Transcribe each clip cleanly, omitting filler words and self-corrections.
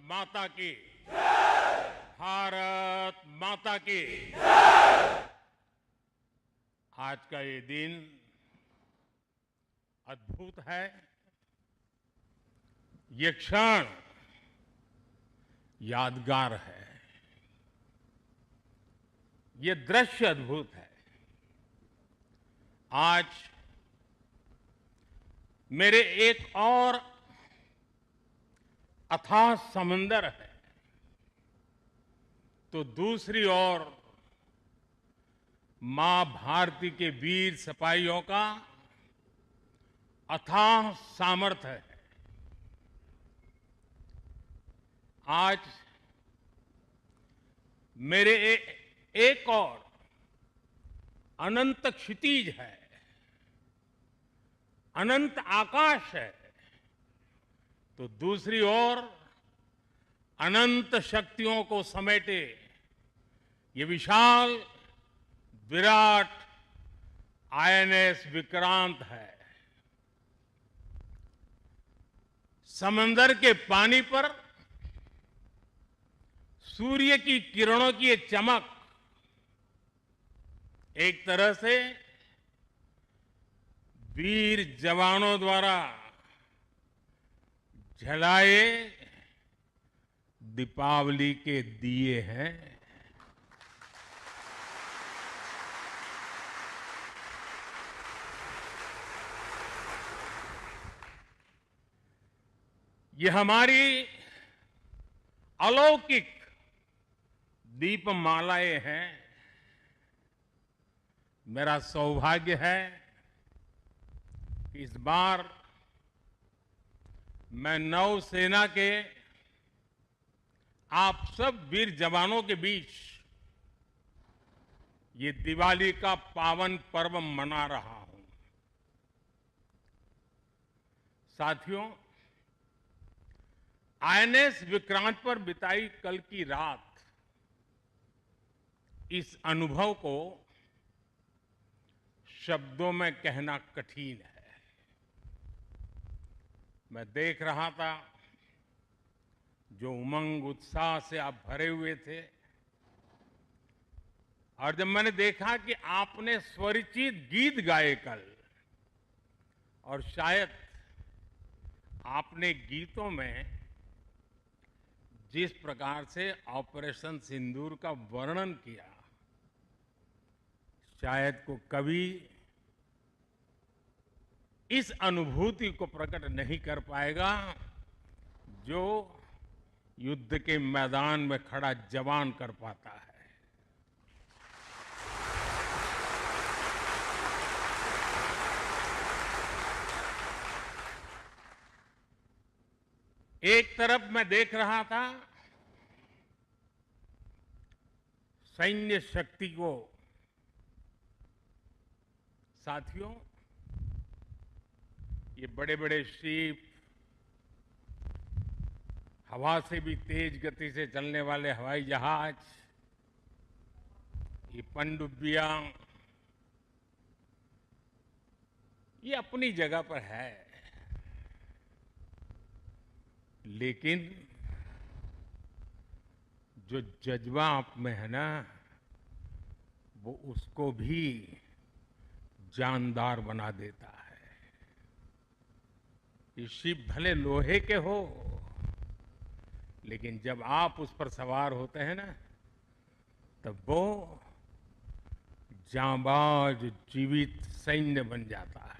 माता की, भारत माता की। आज का ये दिन अद्भुत है। ये क्षण यादगार है। ये दृश्य अद्भुत है। आज मेरे एक और अथाह समंदर है, तो दूसरी ओर मां भारती के वीर सिपाहियों का अथाह सामर्थ्य है। आज मेरे एक और अनंत क्षितिज है, अनंत आकाश है, तो दूसरी ओर अनंत शक्तियों को समेटे ये विशाल विराट आईएनएस विक्रांत है। समंदर के पानी पर सूर्य की किरणों की ये चमक एक तरह से वीर जवानों द्वारा जलाए दीपावली के दिए हैं। ये हमारी अलौकिक दीपमालाएं हैं। मेरा सौभाग्य है कि इस बार मैं नौसेना के आप सब वीर जवानों के बीच ये दिवाली का पावन पर्व मना रहा हूं। साथियों, आईएनएस विक्रांत पर बिताई कल की रात इस अनुभव को शब्दों में कहना कठिन है। मैं देख रहा था जो उमंग उत्साह से आप भरे हुए थे, और जब मैंने देखा कि आपने स्वरचित गीत गाए कल, और शायद आपने गीतों में जिस प्रकार से ऑपरेशन सिंदूर का वर्णन किया, शायद को कवि इस अनुभूति को प्रकट नहीं कर पाएगा जो युद्ध के मैदान में खड़ा जवान कर पाता है। एक तरफ मैं देख रहा था सैन्य शक्ति को। साथियों, ये बड़े बड़े शिप, हवा से भी तेज गति से चलने वाले हवाई जहाज, ये पनडुब्बियां, ये अपनी जगह पर है, लेकिन जो जज्बा आप में है ना, वो उसको भी जानदार बना देता है। ये शिप भले लोहे के हो, लेकिन जब आप उस पर सवार होते हैं ना, तब वो जांबाज जीवित सैन्य बन जाता है।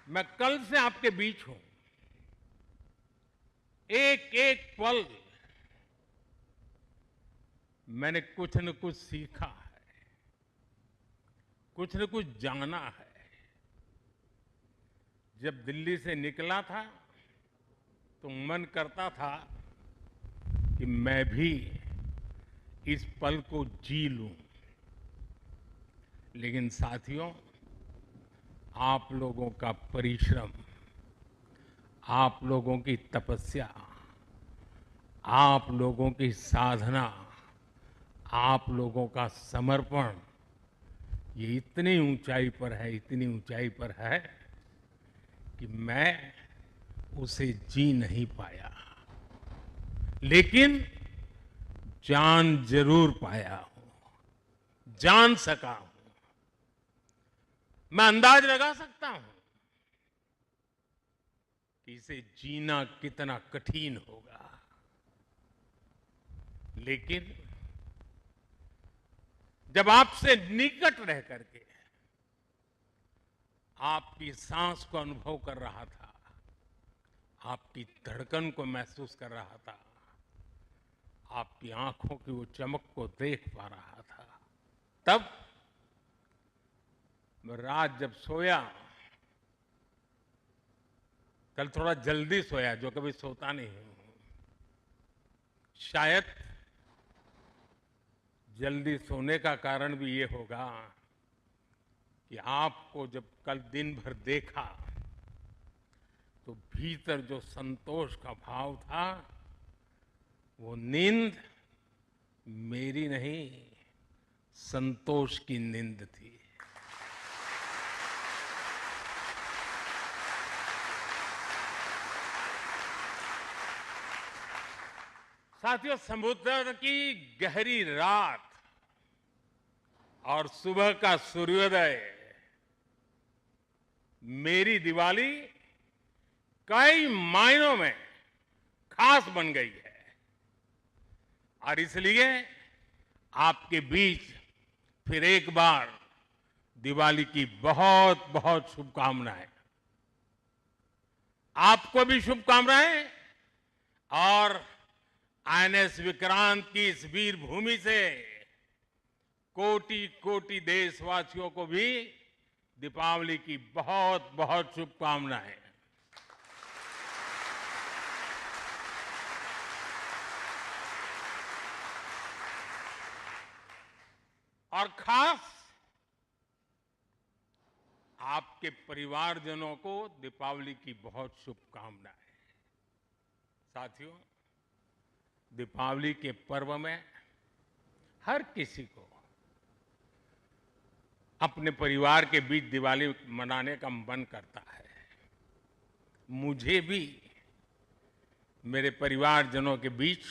मैं कल से आपके बीच हूं। एक एक पल मैंने कुछ न कुछ सीखा है, कुछ न कुछ जाना है। जब दिल्ली से निकला था तो मन करता था कि मैं भी इस पल को जी लूं, लेकिन साथियों, आप लोगों का परिश्रम, आप लोगों की तपस्या, आप लोगों की साधना, आप लोगों का समर्पण, ये इतनी ऊंचाई पर है, इतनी ऊंचाई पर है कि मैं उसे जी नहीं पाया, लेकिन जान जरूर पाया हूं, जान सका हूं। मैं अंदाज लगा सकता हूं कि इसे जीना कितना कठिन होगा, लेकिन जब आपसे निकट रह करके आपकी सांस को अनुभव कर रहा था, आपकी धड़कन को महसूस कर रहा था, आपकी आंखों की वो चमक को देख पा रहा था, तब मैं रात जब सोया, कल थोड़ा जल्दी सोया, जो कभी सोता नहीं हूं। शायद जल्दी सोने का कारण भी ये होगा कि आपको जब कल दिन भर देखा तो भीतर जो संतोष का भाव था, वो नींद मेरी नहीं, संतोष की नींद थी। साथियों, समुद्र की गहरी रात और सुबह का सूर्योदय मेरी दिवाली कई मायनों में खास बन गई है, और इसलिए आपके बीच फिर एक बार दिवाली की बहुत बहुत शुभकामनाएं। आपको भी शुभकामनाएं, और आईएनएस विक्रांत की इस वीर भूमि से कोटि कोटि देशवासियों को भी दीपावली की बहुत बहुत शुभकामनाएं। और खास आपके परिवारजनों को दीपावली की बहुत शुभकामनाएं। साथियों, दीपावली के पर्व में हर किसी को अपने परिवार के बीच दिवाली मनाने का मन करता है। मुझे भी मेरे परिवारजनों के बीच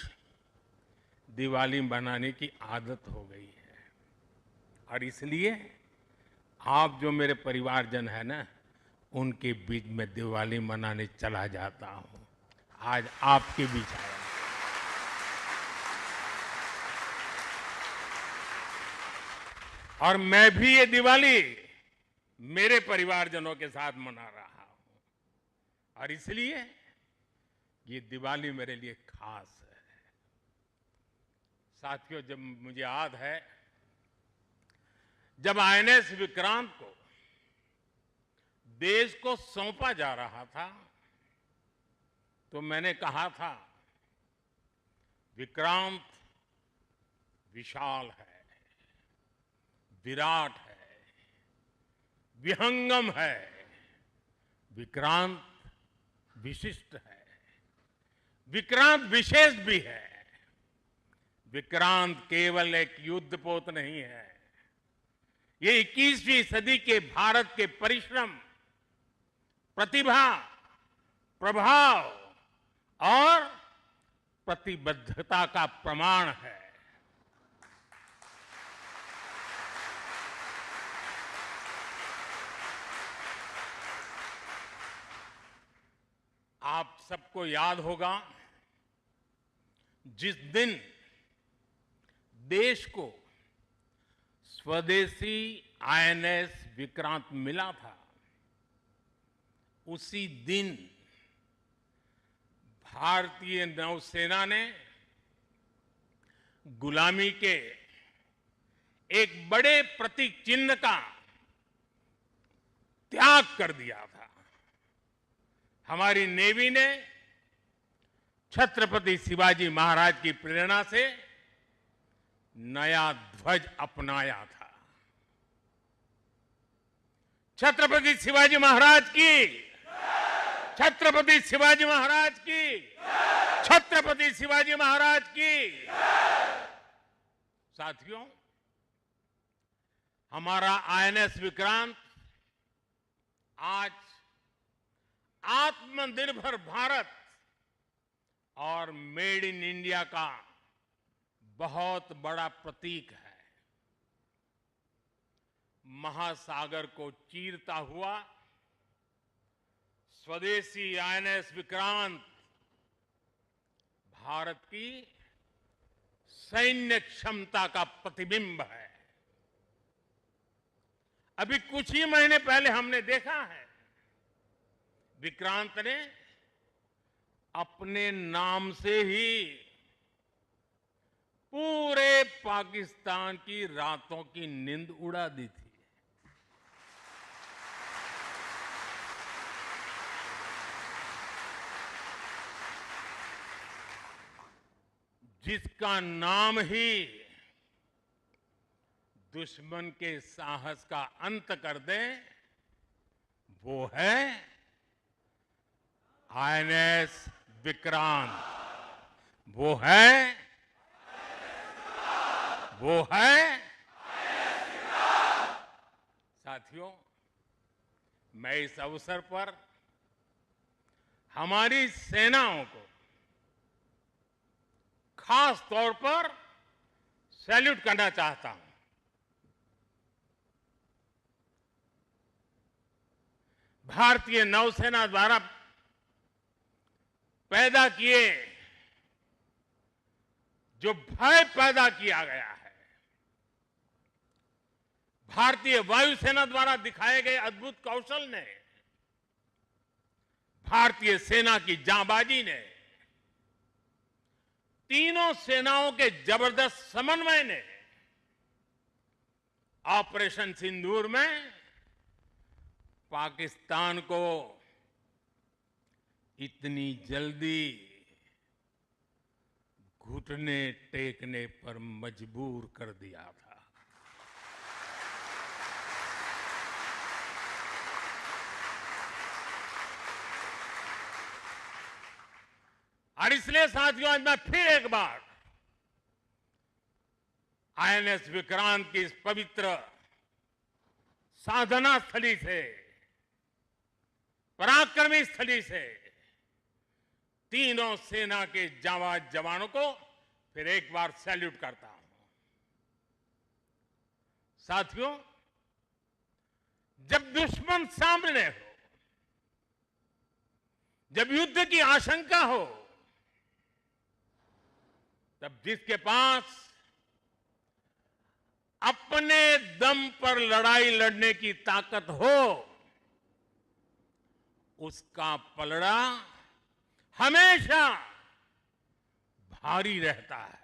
दिवाली मनाने की आदत हो गई है, और इसलिए आप जो मेरे परिवारजन है ना, उनके बीच में दिवाली मनाने चला जाता हूं। आज आपके बीच आया। और मैं भी ये दिवाली मेरे परिवारजनों के साथ मना रहा हूं, और इसलिए ये दिवाली मेरे लिए खास है। साथियों, जब मुझे याद है, जब आईएनएस विक्रांत को देश को सौंपा जा रहा था, तो मैंने कहा था, विक्रांत विशाल है, विराट है, विहंगम है, विक्रांत विशिष्ट है, विक्रांत विशेष भी है। विक्रांत केवल एक युद्धपोत नहीं है, ये 21वीं सदी के भारत के परिश्रम, प्रतिभा, प्रभाव और प्रतिबद्धता का प्रमाण है। आप सबको याद होगा, जिस दिन देश को स्वदेशी आईएनएस विक्रांत मिला था, उसी दिन भारतीय नौसेना ने गुलामी के एक बड़े प्रतीक चिन्ह का त्याग कर दिया था। हमारी नेवी ने छत्रपति शिवाजी महाराज की प्रेरणा से नया ध्वज अपनाया था। छत्रपति शिवाजी महाराज की, छत्रपति शिवाजी महाराज की, छत्रपति शिवाजी महाराज की। साथियों, हमारा आईएनएस विक्रांत आज आत्मनिर्भर भारत और मेड इन इंडिया का बहुत बड़ा प्रतीक है। महासागर को चीरता हुआ स्वदेशी आईएनएस विक्रांत भारत की सैन्य क्षमता का प्रतिबिंब है। अभी कुछ ही महीने पहले हमने देखा है विक्रांत ने अपने नाम से ही पूरे पाकिस्तान की रातों की नींद उड़ा दी थी। जिसका नाम ही दुश्मन के साहस का अंत कर दे, वो है आईएनएस विक्रांत। वो है साथियों, मैं इस अवसर पर हमारी सेनाओं को खास तौर पर सैल्यूट करना चाहता हूं। भारतीय नौसेना द्वारा पैदा किए जो भय पैदा किया गया है, भारतीय वायुसेना द्वारा दिखाए गए अद्भुत कौशल ने, भारतीय सेना की जांबाजी ने, तीनों सेनाओं के जबरदस्त समन्वय ने ऑपरेशन सिंदूर में पाकिस्तान को इतनी जल्दी घुटने टेकने पर मजबूर कर दिया था। और इसलिए साथियों, आज मैं फिर एक बार आईएनएस विक्रांत की इस पवित्र साधना स्थली से, पराक्रमी स्थली से तीनों सेना के जांबाज जवानों को फिर एक बार सैल्यूट करता हूं। साथियों, जब दुश्मन सामने हो, जब युद्ध की आशंका हो, तब जिसके पास अपने दम पर लड़ाई लड़ने की ताकत हो, उसका पलड़ा हमेशा भारी रहता है।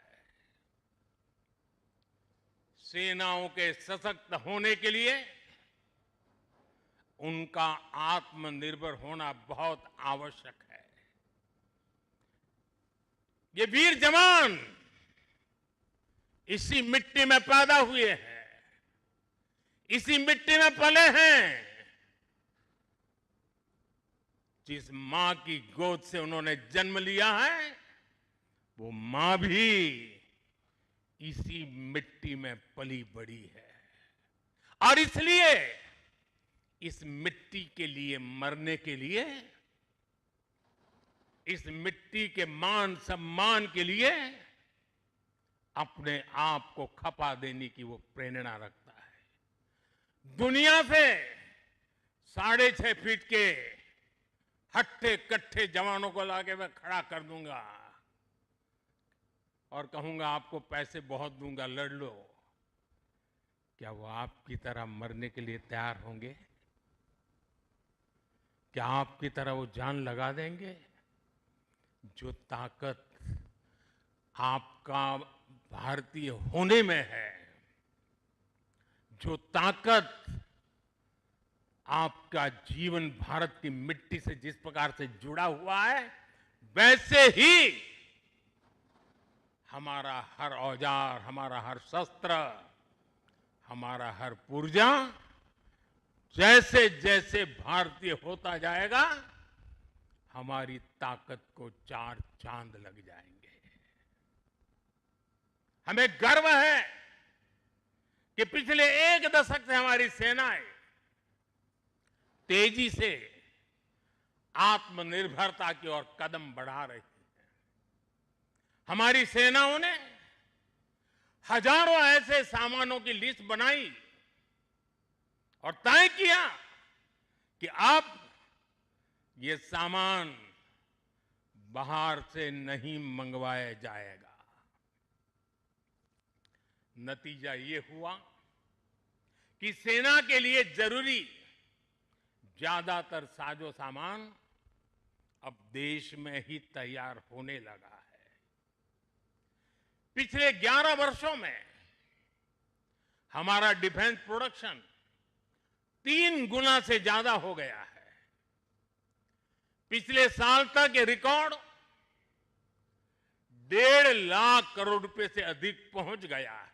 सेनाओं के सशक्त होने के लिए उनका आत्मनिर्भर होना बहुत आवश्यक है। ये वीर जवान इसी मिट्टी में पैदा हुए हैं, इसी मिट्टी में पले हैं। जिस मां की गोद से उन्होंने जन्म लिया है, वो मां भी इसी मिट्टी में पली बड़ी है। और इसलिए इस मिट्टी के लिए मरने के लिए, इस मिट्टी के मान सम्मान के लिए अपने आप को खपा देने की वो प्रेरणा रखता है। दुनिया से 6.5 फीट के हट्टे कट्टे जवानों को लाके मैं खड़ा कर दूंगा और कहूंगा आपको पैसे बहुत दूंगा, लड़ लो। क्या वो आपकी तरह मरने के लिए तैयार होंगे? क्या आपकी तरह वो जान लगा देंगे? जो ताकत आपका भारतीय होने में है, जो ताकत आपका जीवन भारत की मिट्टी से जिस प्रकार से जुड़ा हुआ है, वैसे ही हमारा हर औजार, हमारा हर शस्त्र, हमारा हर पुर्जा जैसे जैसे भारतीय होता जाएगा, हमारी ताकत को 4 चांद लग जाएंगे। हमें गर्व है कि पिछले एक दशक से हमारी सेनाएं तेजी से आत्मनिर्भरता की ओर कदम बढ़ा रही है। हमारी सेनाओं ने हजारों ऐसे सामानों की लिस्ट बनाई और तय किया कि अब ये सामान बाहर से नहीं मंगवाया जाएगा। नतीजा ये हुआ कि सेना के लिए जरूरी ज्यादातर साजो सामान अब देश में ही तैयार होने लगा है। पिछले 11 वर्षों में हमारा डिफेंस प्रोडक्शन 3 गुना से ज्यादा हो गया है। पिछले साल तक ये रिकॉर्ड 1.5 लाख करोड़ रुपए से अधिक पहुंच गया है।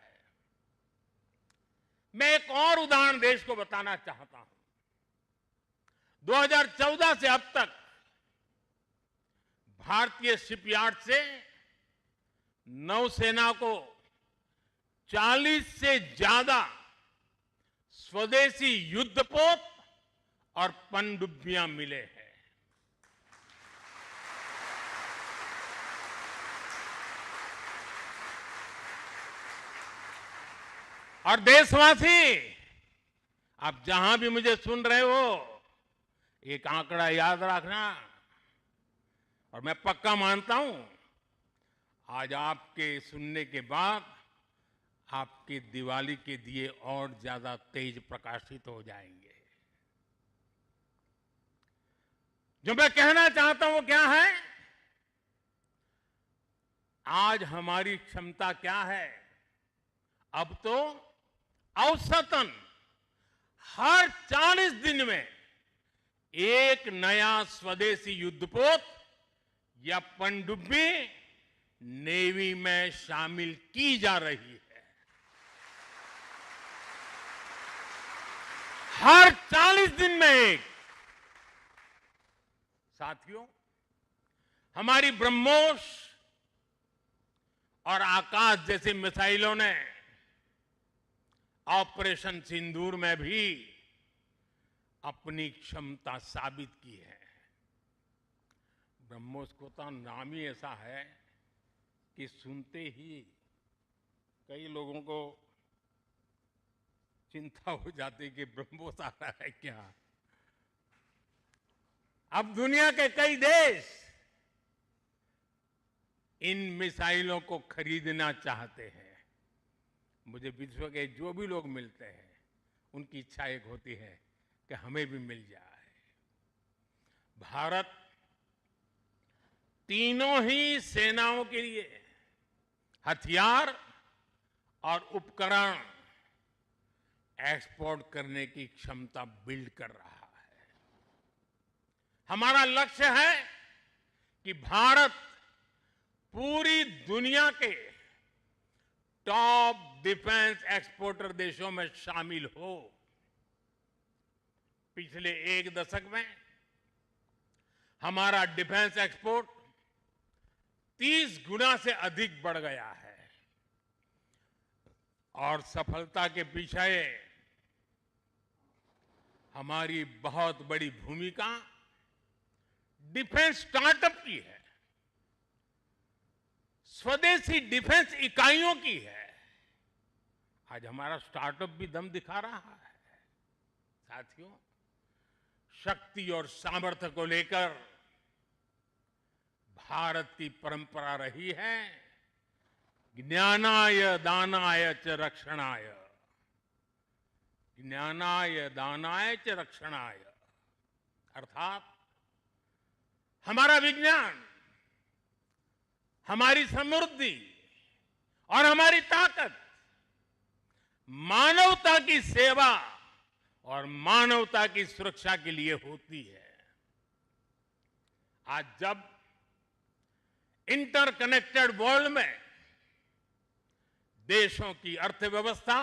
मैं एक और उदाहरण देश को बताना चाहता हूं। 2014 से अब तक भारतीय शिपयार्ड से नौसेना को 40 से ज्यादा स्वदेशी युद्धपोत और पनडुब्बियां मिले हैं। और देशवासी, आप जहां भी मुझे सुन रहे हो, एक आंकड़ा याद रखना। और मैं पक्का मानता हूं आज आपके सुनने के बाद आपकी दिवाली के दिए और ज्यादा तेज प्रकाशित हो जाएंगे। जो मैं कहना चाहता हूं वो क्या है? आज हमारी क्षमता क्या है? अब तो औसतन हर 40 दिन में एक नया स्वदेशी युद्धपोत या पनडुब्बी नेवी में शामिल की जा रही है। हर 40 दिन में एक। साथियों, हमारी ब्रह्मोस और आकाश जैसी मिसाइलों ने ऑपरेशन सिंदूर में भी अपनी क्षमता साबित की है। ब्रह्मोस को तो नाम ही ऐसा है कि सुनते ही कई लोगों को चिंता हो जाती कि ब्रह्मोस आ रहा है क्या। अब दुनिया के कई देश इन मिसाइलों को खरीदना चाहते हैं। मुझे विश्व के जो भी लोग मिलते हैं उनकी इच्छा एक होती है कि हमें भी मिल जाए। भारत तीनों ही सेनाओं के लिए हथियार और उपकरण एक्सपोर्ट करने की क्षमता बिल्ड कर रहा है। हमारा लक्ष्य है कि भारत पूरी दुनिया के टॉप डिफेंस एक्सपोर्टर देशों में शामिल हो। पिछले एक दशक में हमारा डिफेंस एक्सपोर्ट 30 गुना से अधिक बढ़ गया है। और सफलता के पीछे हमारी बहुत बड़ी भूमिका डिफेंस स्टार्टअप की है, स्वदेशी डिफेंस इकाइयों की है। आज हमारा स्टार्टअप भी दम दिखा रहा है। साथियों, शक्ति और सामर्थ्य को लेकर भारत की परंपरा रही है ज्ञानाय दानाय च रक्षणाय। ज्ञानाय दानाय च रक्षणाय अर्थात हमारा विज्ञान, हमारी समृद्धि और हमारी ताकत मानवता की सेवा और मानवता की सुरक्षा के लिए होती है। आज जब इंटरकनेक्टेड वर्ल्ड में देशों की अर्थव्यवस्था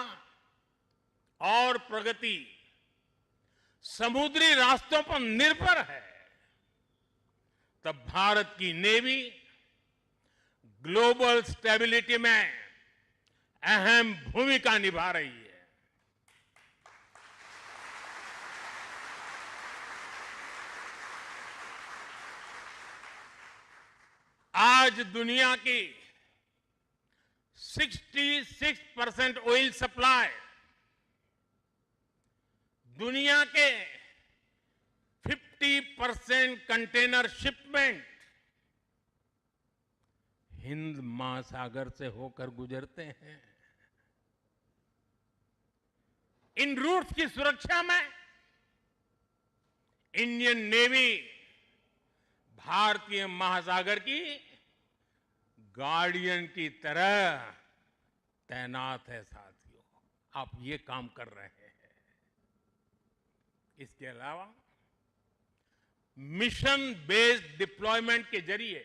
और प्रगति समुद्री रास्तों पर निर्भर है, तब भारत की नेवी ग्लोबल स्टेबिलिटी में अहम भूमिका निभा रही है। आज दुनिया की 66% ऑयल सप्लाई, दुनिया के 50% कंटेनर शिपमेंट हिंद महासागर से होकर गुजरते हैं। इन रूट्स की सुरक्षा में इंडियन नेवी भारतीय महासागर की गार्डियन की तरह तैनात है। साथियों, आप ये काम कर रहे हैं। इसके अलावा मिशन बेस्ड डिप्लॉयमेंट के जरिए,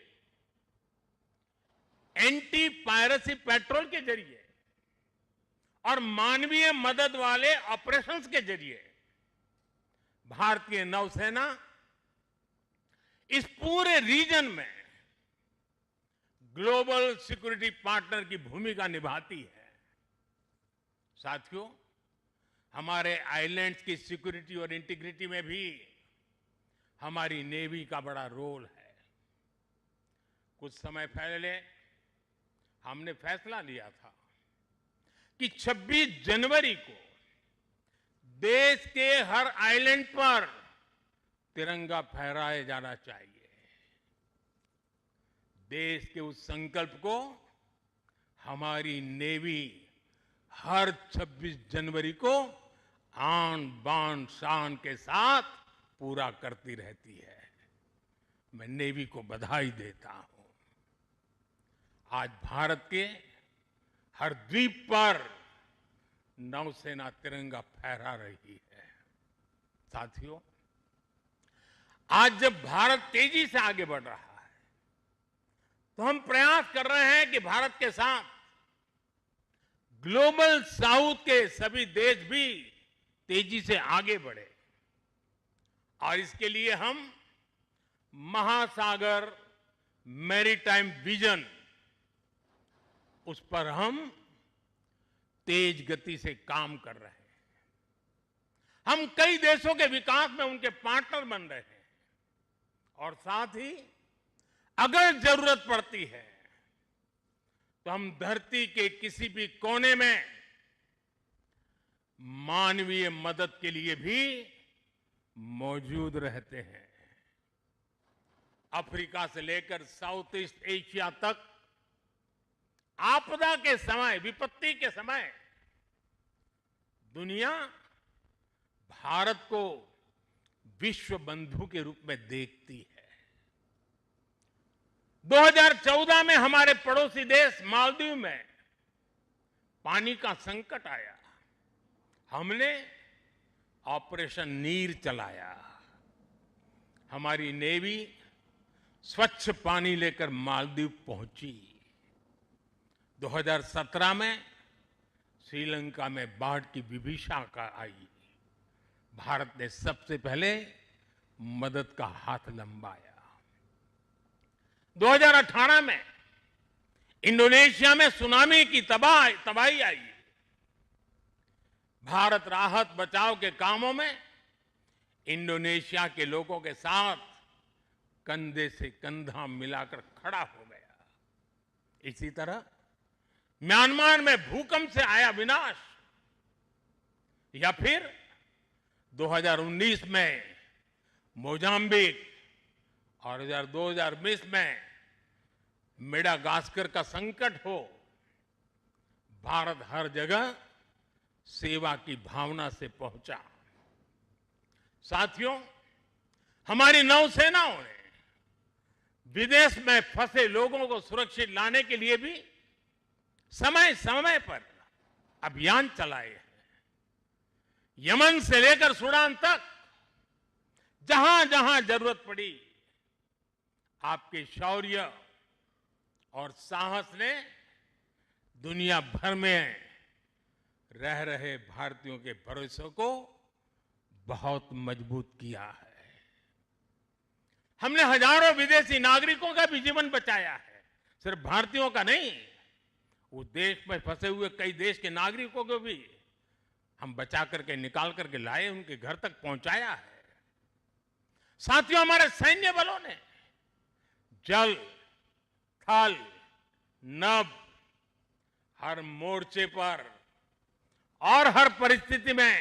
एंटी पायरेसी पेट्रोल के जरिए और मानवीय मदद वाले ऑपरेशंस के जरिए भारतीय नौसेना इस पूरे रीजन में ग्लोबल सिक्योरिटी पार्टनर की भूमिका निभाती है। साथियों, हमारे आइलैंड्स की सिक्योरिटी और इंटीग्रिटी में भी हमारी नेवी का बड़ा रोल है। कुछ समय पहले हमने फैसला लिया था कि 26 जनवरी को देश के हर आइलैंड पर तिरंगा फहराया जाना चाहिए। देश के उस संकल्प को हमारी नेवी हर 26 जनवरी को आन बान शान के साथ पूरा करती रहती है। मैं नेवी को बधाई देता हूं। आज भारत के हर द्वीप पर नौसेना तिरंगा फहरा रही है। साथियों, आज जब भारत तेजी से आगे बढ़ रहा है तो हम प्रयास कर रहे हैं कि भारत के साथ ग्लोबल साउथ के सभी देश भी तेजी से आगे बढ़े और इसके लिए हम महासागर मैरीटाइम विजन, उस पर हम तेज गति से काम कर रहे हैं। हम कई देशों के विकास में उनके पार्टनर बन रहे हैं और साथ ही अगर जरूरत पड़ती है तो हम धरती के किसी भी कोने में मानवीय मदद के लिए भी मौजूद रहते हैं। अफ्रीका से लेकर साउथ ईस्ट एशिया तक आपदा के समय, विपत्ति के समय दुनिया भारत को विश्व बंधु के रूप में देखती है। 2014 में हमारे पड़ोसी देश मालदीव में पानी का संकट आया। हमने ऑपरेशन नीर चलाया। हमारी नेवी स्वच्छ पानी लेकर मालदीव पहुंची। 2017 में श्रीलंका में बाढ़ की विभीषिका आई। भारत ने सबसे पहले मदद का हाथ लंबाया। 2018 में इंडोनेशिया में सुनामी की तबाही आई। भारत राहत बचाव के कामों में इंडोनेशिया के लोगों के साथ कंधे से कंधा मिलाकर खड़ा हो गया। इसी तरह म्यांमार में भूकंप से आया विनाश, या फिर 2019 में मोजाम्बिक और 2020 में मेडागास्कर का संकट हो, भारत हर जगह सेवा की भावना से पहुंचा। साथियों, हमारी नौसेनाओं ने विदेश में फंसे लोगों को सुरक्षित लाने के लिए भी समय समय पर अभियान चलाए हैं। यमन से लेकर सूडान तक जहां जहां जरूरत पड़ी, आपके शौर्य और साहस ने दुनिया भर में रह रहे भारतीयों के भरोसे को बहुत मजबूत किया है। हमने हजारों विदेशी नागरिकों का भी जीवन बचाया है। सिर्फ भारतीयों का नहीं, उस देश में फंसे हुए कई देश के नागरिकों को भी हम बचा करके निकाल करके लाए, उनके घर तक पहुंचाया है। साथियों, हमारे सैन्य बलों ने जल, थल, नभ, हर मोर्चे पर और हर परिस्थिति में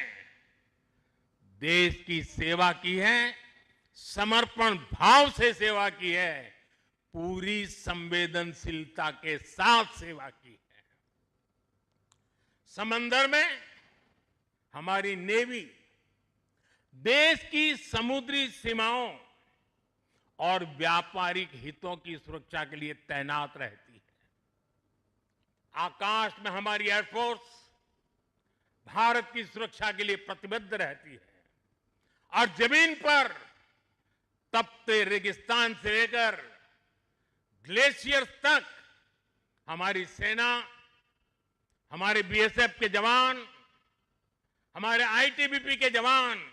देश की सेवा की है, समर्पण भाव से सेवा की है, पूरी संवेदनशीलता के साथ सेवा की है। समंदर में हमारी नेवी देश की समुद्री सीमाओं और व्यापारिक हितों की सुरक्षा के लिए तैनात रहती है। आकाश में हमारी एयरफोर्स भारत की सुरक्षा के लिए प्रतिबद्ध रहती है और जमीन पर तपते रेगिस्तान से लेकर ग्लेशियर्स तक हमारी सेना, हमारे बीएसएफ के जवान, हमारे आईटीबीपी के जवान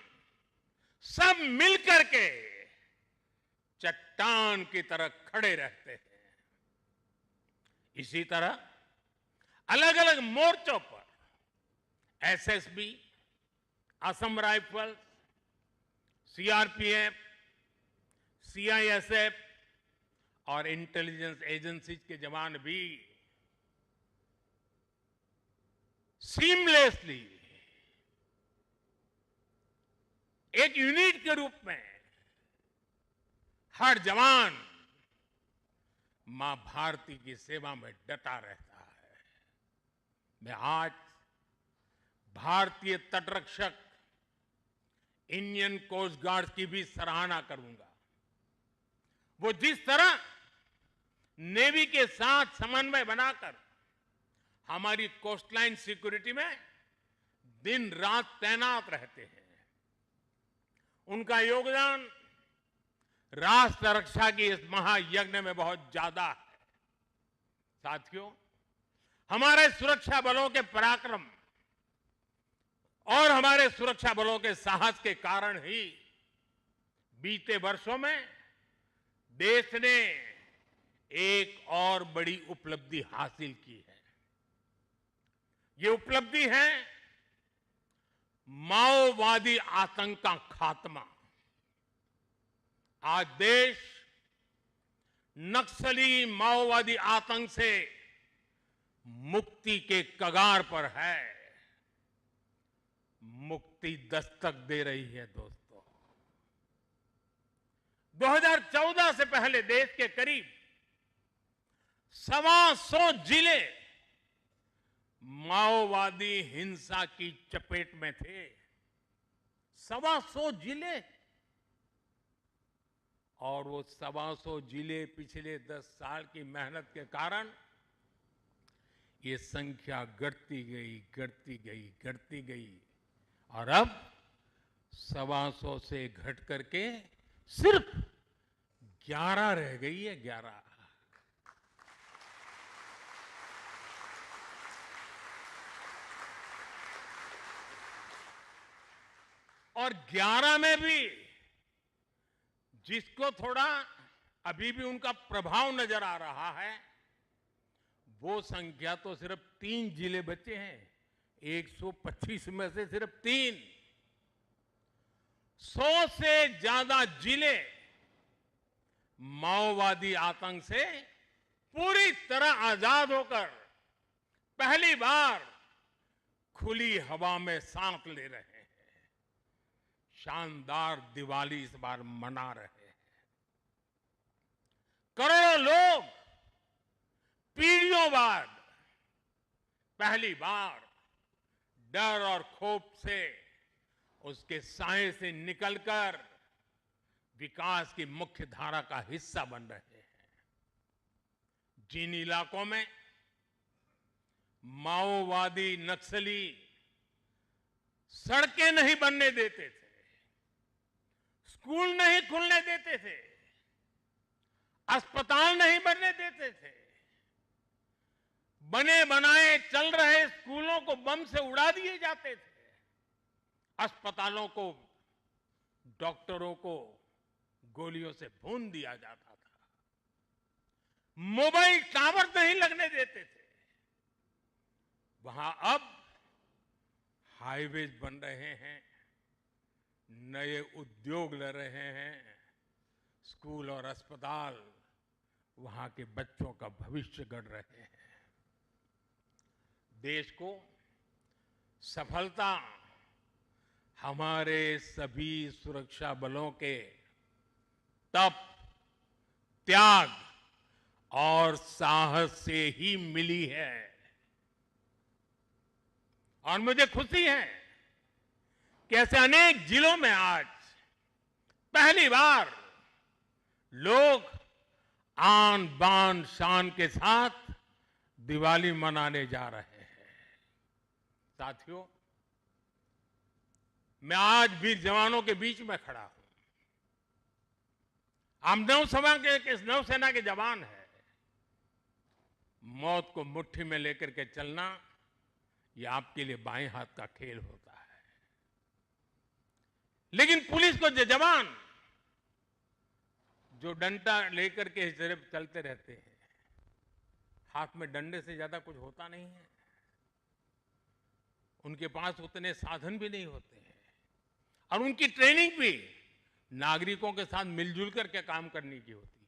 सब मिलकर के चट्टान की तरह खड़े रहते हैं। इसी तरह अलग अलग मोर्चों पर SSB, Assam rifles, CRPF, CISF और इंटेलिजेंस एजेंसीज के जवान भी सीमलेसली एक यूनिट के रूप में हर जवान मां भारती की सेवा में डटा रहता है। मैं आज भारतीय तटरक्षक इंडियन कोस्ट गार्ड की भी सराहना करूंगा। वो जिस तरह नेवी के साथ समन्वय बनाकर हमारी कोस्टलाइन सिक्योरिटी में दिन रात तैनात रहते हैं, उनका योगदान राष्ट्र रक्षा की इस महायज्ञ में बहुत ज्यादा है। साथियों, हमारे सुरक्षा बलों के पराक्रम और हमारे सुरक्षा बलों के साहस के कारण ही बीते वर्षों में देश ने एक और बड़ी उपलब्धि हासिल की है। ये उपलब्धि है माओवादी आतंक का खात्मा। आज देश नक्सली माओवादी आतंक से मुक्ति के कगार पर है। मुक्ति दस्तक दे रही है दोस्तों। 2014 से पहले देश के करीब 125 जिले माओवादी हिंसा की चपेट में थे। 125 जिले, और वो 125 जिले पिछले 10 साल की मेहनत के कारण ये संख्या घटती गई, घटती गई, घटती गई और अब 125 से घट करके सिर्फ 11 रह गई है। 11 और 11 में भी जिसको थोड़ा अभी भी उनका प्रभाव नजर आ रहा है, वो संख्या तो सिर्फ 3 जिले बचे हैं। 125 में से सिर्फ 3। 100 से ज्यादा जिले माओवादी आतंक से पूरी तरह आजाद होकर पहली बार खुली हवा में सांस ले रहे हैं। शानदार दिवाली इस बार मना रहे हैं। करोड़ों लोग पीढ़ियों बाद पहली बार डर और खौफ से, उसके साए से निकलकर विकास की मुख्य धारा का हिस्सा बन रहे हैं। जिन इलाकों में माओवादी नक्सली सड़कें नहीं बनने देते थे, स्कूल नहीं खुलने देते थे, अस्पताल नहीं बनने देते थे, बने बनाए चल रहे स्कूलों को बम से उड़ा दिए जाते थे, अस्पतालों को, डॉक्टरों को गोलियों से भून दिया जाता था, मोबाइल टावर नहीं लगने देते थे, वहां अब हाईवेज बन रहे हैं, नए उद्योग ले रहे हैं, स्कूल और अस्पताल वहां के बच्चों का भविष्य गढ़ रहे हैं। देश को सफलता हमारे सभी सुरक्षा बलों के तप, त्याग और साहस से ही मिली है। और मुझे खुशी है कि ऐसे अनेक जिलों में आज पहली बार लोग आन बान शान के साथ दिवाली मनाने जा रहे हैं। साथियों, मैं आज भी जवानों के बीच में खड़ा हूं। हम नौसेना के जवान हैं। मौत को मुट्ठी में लेकर के चलना यह आपके लिए बाएं हाथ का खेल होता है, लेकिन पुलिस को जो जवान जो डंडा लेकर के सिर्फ चलते रहते हैं, हाथ में डंडे से ज्यादा कुछ होता नहीं है। उनके पास उतने साधन भी नहीं होते हैं और उनकी ट्रेनिंग भी नागरिकों के साथ मिलजुल करके काम करने की होती है।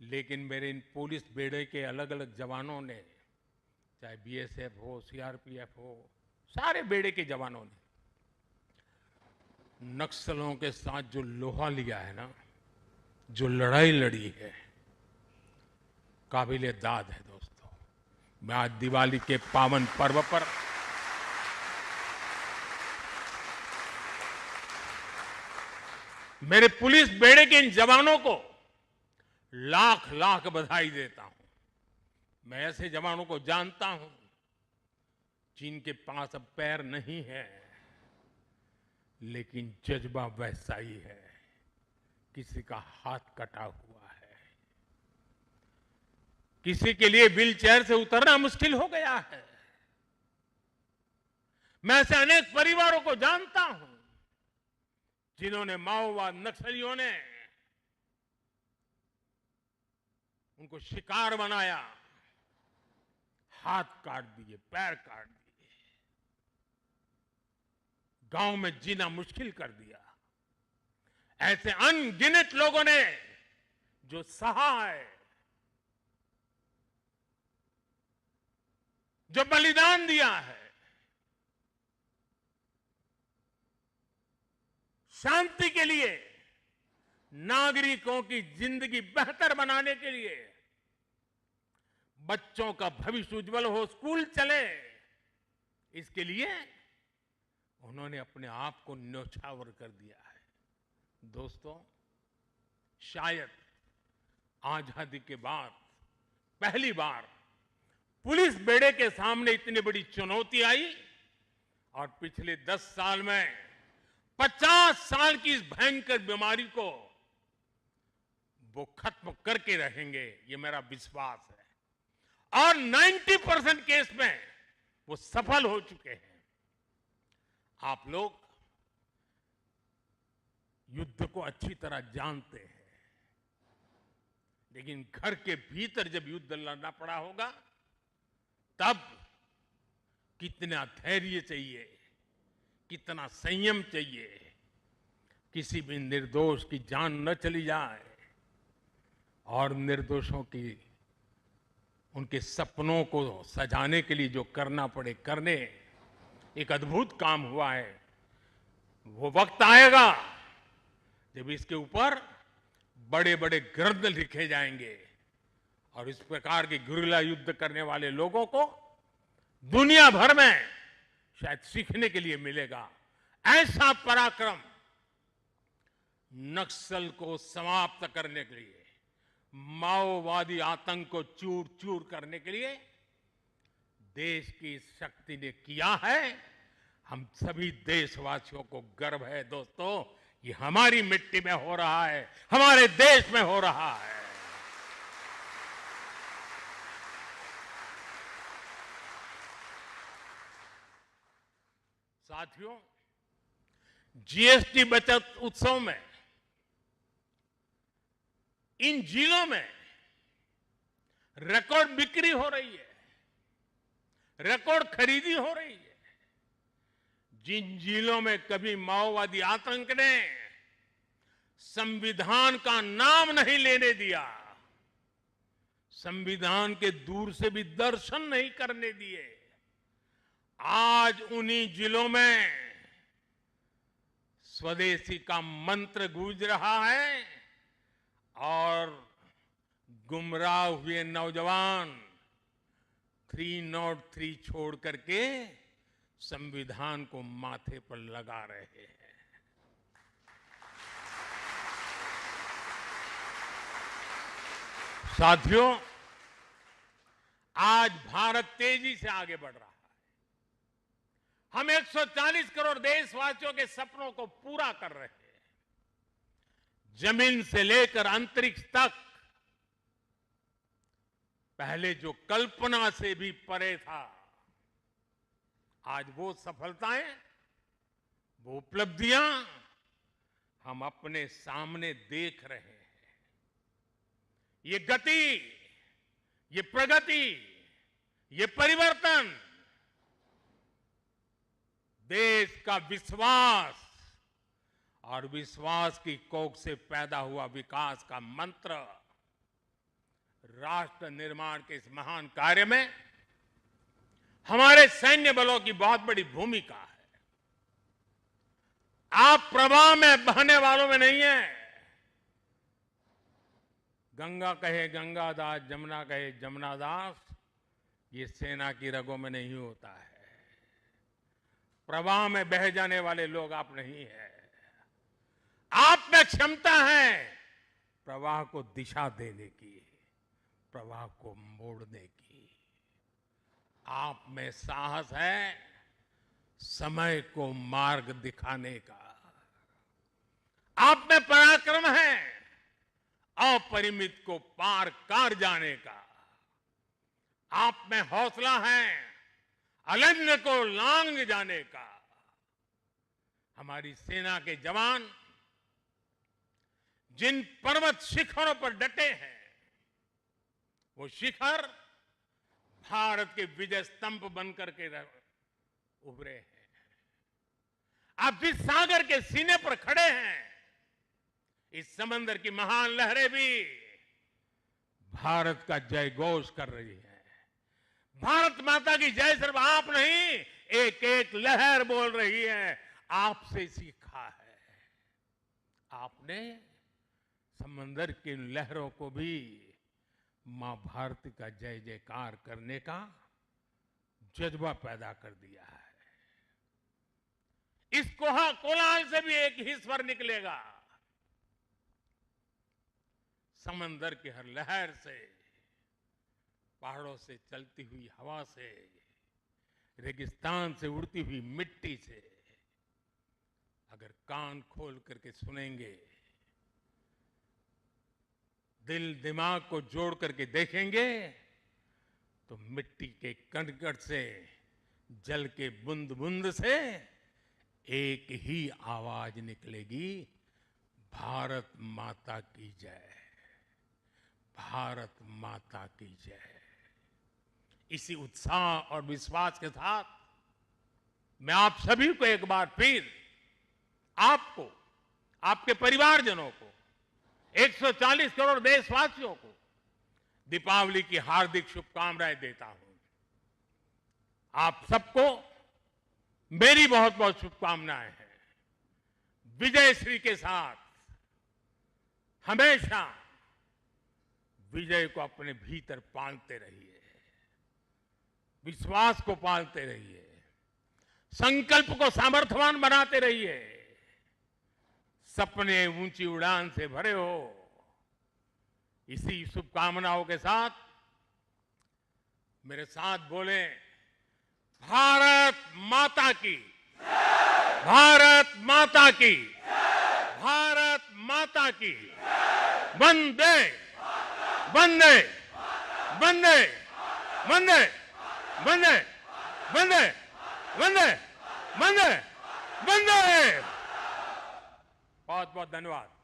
लेकिन मेरे इन पुलिस बेड़े के अलग अलग जवानों ने, चाहे बीएसएफ हो, सीआरपीएफ हो, सारे बेड़े के जवानों ने नक्सलों के साथ जो लोहा लिया है ना, जो लड़ाई लड़ी है, काबिले दाद है। दोस्तों, मैं आज दिवाली के पावन पर्व पर मेरे पुलिस बेड़े के इन जवानों को लाख लाख बधाई देता हूं। मैं ऐसे जवानों को जानता हूं जिनके पास अब पैर नहीं है, लेकिन जज्बा वैसा ही है। किसी का हाथ कटा हुआ है, किसी के लिए व्हील चेयर से उतरना मुश्किल हो गया है। मैं ऐसे अनेक परिवारों को जानता हूं जिन्होंने माओवाद नक्सलियों ने उनको शिकार बनाया, हाथ काट दिए, पैर काट दिए, गांव में जीना मुश्किल कर दिया। ऐसे अनगिनत लोगों ने जो सहा है, जो बलिदान दिया है, शांति के लिए, नागरिकों की जिंदगी बेहतर बनाने के लिए, बच्चों का भविष्य उज्जवल हो, स्कूल चले, इसके लिए उन्होंने अपने आप को न्यौछावर कर दिया है। दोस्तों, शायद आजादी के बाद पहली बार पुलिस बेड़े के सामने इतनी बड़ी चुनौती आई और पिछले 10 साल में 50 साल की इस भयंकर बीमारी को वो खत्म करके रहेंगे, ये मेरा विश्वास है। और 90% केस में वो सफल हो चुके हैं। आप लोग युद्ध को अच्छी तरह जानते हैं, लेकिन घर के भीतर जब युद्ध लड़ना पड़ा होगा, तब कितना धैर्य चाहिए, कितना संयम चाहिए, किसी भी निर्दोष की जान न चली जाए और निर्दोषों की उनके सपनों को सजाने के लिए जो करना पड़े करने। एक अद्भुत काम हुआ है। वो वक्त आएगा जब इसके ऊपर बड़े बड़े ग्रंथ लिखे जाएंगे और इस प्रकार के गुरिल्ला युद्ध करने वाले लोगों को दुनिया भर में शायद सीखने के लिए मिलेगा। ऐसा पराक्रम नक्सल को समाप्त करने के लिए, माओवादी आतंक को चूर चूर करने के लिए देश की शक्ति ने किया है। हम सभी देशवासियों को गर्व है दोस्तों, ये हमारी मिट्टी में हो रहा है, हमारे देश में हो रहा है। साथियों, जीएसटी बचत उत्सव में इन जिलों में रिकॉर्ड बिक्री हो रही है, रिकॉर्ड खरीदी हो रही है। जिन जिलों में कभी माओवादी आतंक ने संविधान का नाम नहीं लेने दिया, संविधान के दूर से भी दर्शन नहीं करने दिए। आज उन्हीं जिलों में स्वदेशी का मंत्र गूंज रहा है और गुमराह हुए नौजवान 303 छोड़ करके संविधान को माथे पर लगा रहे हैं। साथियों, आज भारत तेजी से आगे बढ़ रहा है। हम 140 करोड़ देशवासियों के सपनों को पूरा कर रहे हैं। जमीन से लेकर अंतरिक्ष तक पहले जो कल्पना से भी परे था, आज वो सफलताएं, वो उपलब्धियां हम अपने सामने देख रहे हैं। ये गति, ये प्रगति, ये परिवर्तन देश का विश्वास और विश्वास की कोख से पैदा हुआ विकास का मंत्र, राष्ट्र निर्माण के इस महान कार्य में हमारे सैन्य बलों की बहुत बड़ी भूमिका है। आप प्रवाह में बहने वालों में नहीं है। गंगा कहे गंगादास, जमुना कहे जमुनादास, ये सेना की रगों में नहीं होता है। प्रवाह में बह जाने वाले लोग आप नहीं है। आप में क्षमता है प्रवाह को दिशा देने की, प्रवाह को मोड़ने की। आप में साहस है समय को मार्ग दिखाने का। आप में पराक्रम है अपरिमित को पार कर जाने का। आप में हौसला है अनन्य को लांघ जाने का। हमारी सेना के जवान जिन पर्वत शिखरों पर डटे हैं, वो शिखर भारत के विजय स्तंभ बनकर के उभरे हैं। आप जिस सागर के सीने पर खड़े हैं, इस समंदर की महान लहरें भी भारत का जय घोष कर रही है। भारत माता की जय सिर्फ आप नहीं, एक एक लहर बोल रही है। आपसे सीखा है। आपने समंदर की लहरों को भी मां भारती का जय जयकार करने का जज्बा पैदा कर दिया है। इस कोलाहल से भी एक ही स्वर निकलेगा। समंदर की हर लहर से, पहाड़ों से चलती हुई हवा से, रेगिस्तान से उड़ती हुई मिट्टी से अगर कान खोल करके सुनेंगे, दिल दिमाग को जोड़ करके देखेंगे, तो मिट्टी के कण-कण से, जल के बूंद बूंद से एक ही आवाज निकलेगी, भारत माता की जय, भारत माता की जय। इसी उत्साह और विश्वास के साथ मैं आप सभी को एक बार फिर, आपको, आपके परिवारजनों को, 140 करोड़ देशवासियों को दीपावली की हार्दिक शुभकामनाएं देता हूं। आप सबको मेरी बहुत बहुत शुभकामनाएं हैं। विजय श्री के साथ हमेशा विजय को अपने भीतर पालते रहिए, विश्वास को पालते रहिए, संकल्प को सामर्थ्यवान बनाते रहिए। सपने ऊंची उड़ान से भरे हो। इसी शुभकामनाओं के साथ मेरे साथ बोले, भारत माता की, भारत माता की, भारत माता की, वंदे वंदे वंदे वंदे वंदे वंदे वंदे वंदे वंदे। बहुत बहुत धन्यवाद।